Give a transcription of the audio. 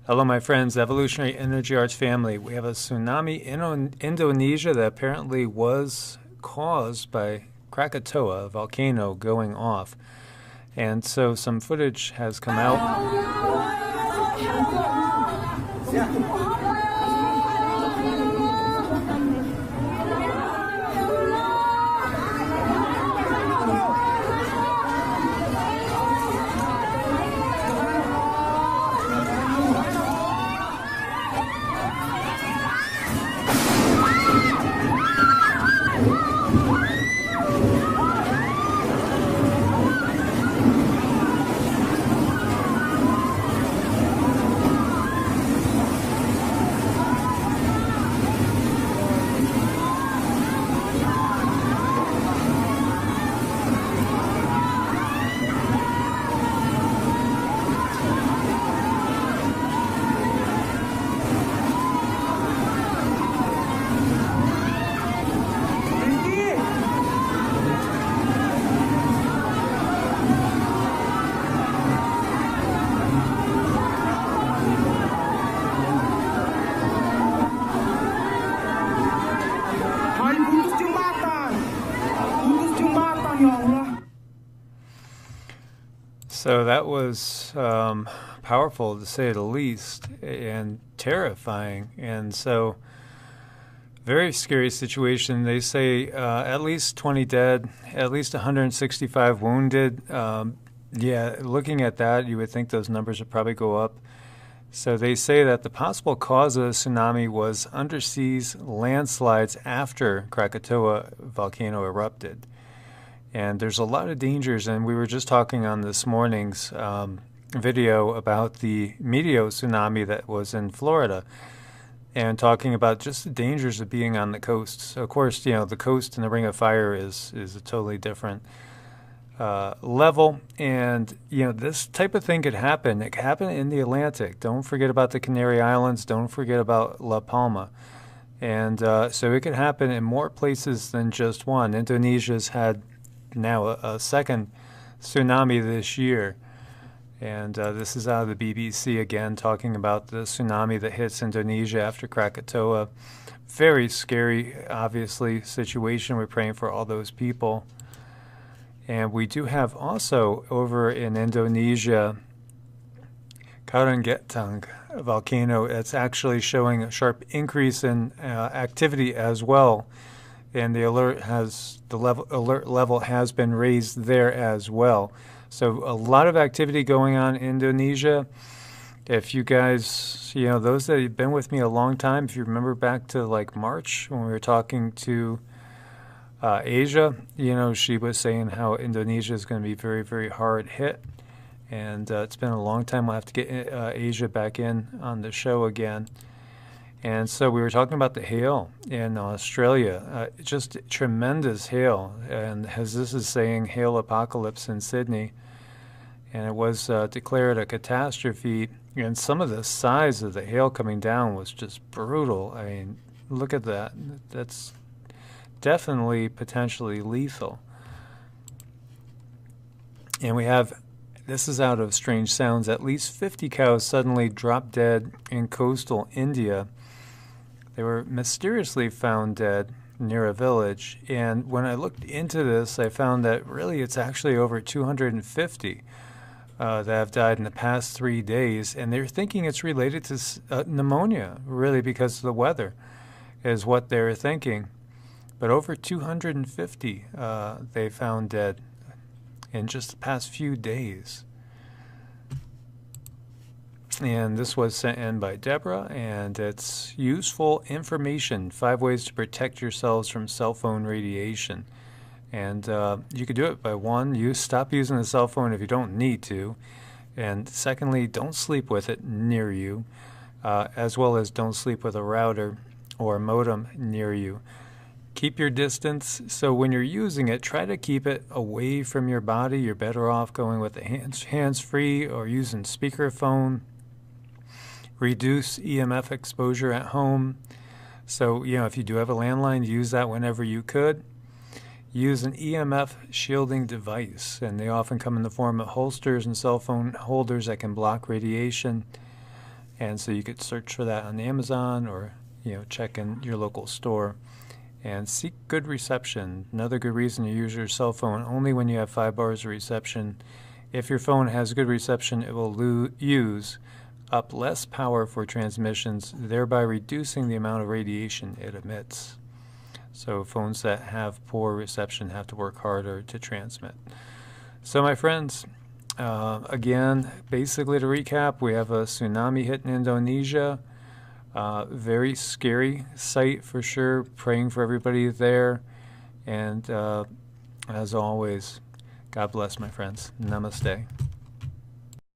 Hello, my friends, Evolutionary Energy Arts family. We have a tsunami in Indonesia that apparently was caused by Krakatoa, a volcano going off. And so some footage has come out. So that was powerful, to say the least, and terrifying. And so, very scary situation. They say at least 20 dead, at least 165 wounded. Yeah, looking at that, you would think those numbers would probably go up. So they say that the possible cause of the tsunami was underseas landslides after Krakatoa volcano erupted. And there's a lot of dangers, and we were just talking on this morning's video about the Meteo tsunami that was in Florida, and talking about just the dangers of being on the coast. So of course, you know, the coast and the Ring of Fire is a totally different level, and you know, this type of thing could happen. It could happen in the Atlantic. Don't forget about the Canary Islands. Don't forget about La Palma. And so it could happen in more places than just one. Indonesia's had now a second tsunami this year, and this is out of the BBC again, talking about the tsunami that hits Indonesia after Krakatoa. Very scary, obviously, situation. We're praying for all those people. And we do have also over in Indonesia, Karangetang volcano. It's actually showing a sharp increase in activity as well. And the alert level has been raised there as well. So a lot of activity going on in Indonesia. If you guys, you know, those that have been with me a long time, if you remember back to like March when we were talking to Asia, you know, she was saying how Indonesia is going to be very, very hard hit. And it's been a long time. We'll have to get Asia back in on the show again. And so we were talking about the hail in Australia, just tremendous hail. And as this is saying, hail apocalypse in Sydney. And it was declared a catastrophe. And some of the size of the hail coming down was just brutal. I mean, look at that. That's definitely potentially lethal. And we have, this is out of Strange Sounds, at least 50 cows suddenly dropped dead in coastal India. They were mysteriously found dead near a village, and when I looked into this, I found that really it's actually over 250 that have died in the past 3 days, and they're thinking it's related to pneumonia, really, because of the weather, is what they're thinking. But over 250 they found dead in just the past few days. And this was sent in by Deborah, and it's useful information, 5 ways to protect yourselves from cell phone radiation. And you could do it by one, stop using the cell phone if you don't need to. And secondly, don't sleep with it near you, as well as don't sleep with a router or a modem near you. Keep your distance, so when you're using it, try to keep it away from your body. You're better off going with the hands-free or using speakerphone. Reduce EMF exposure at home. So, you know, if you do have a landline, use that whenever you could. Use an EMF shielding device, and they often come in the form of holsters and cell phone holders that can block radiation. And so you could search for that on Amazon, or check in your local store and seek good reception. Another good reason to use your cell phone only when you have 5 bars of reception. If your phone has good reception, it will use up less power for transmissions, thereby reducing the amount of radiation it emits. So phones that have poor reception have to work harder to transmit. So my friends, again, basically to recap, we have a tsunami hit in Indonesia. Very scary sight for sure. Praying for everybody there. And as always, God bless, my friends. Namaste.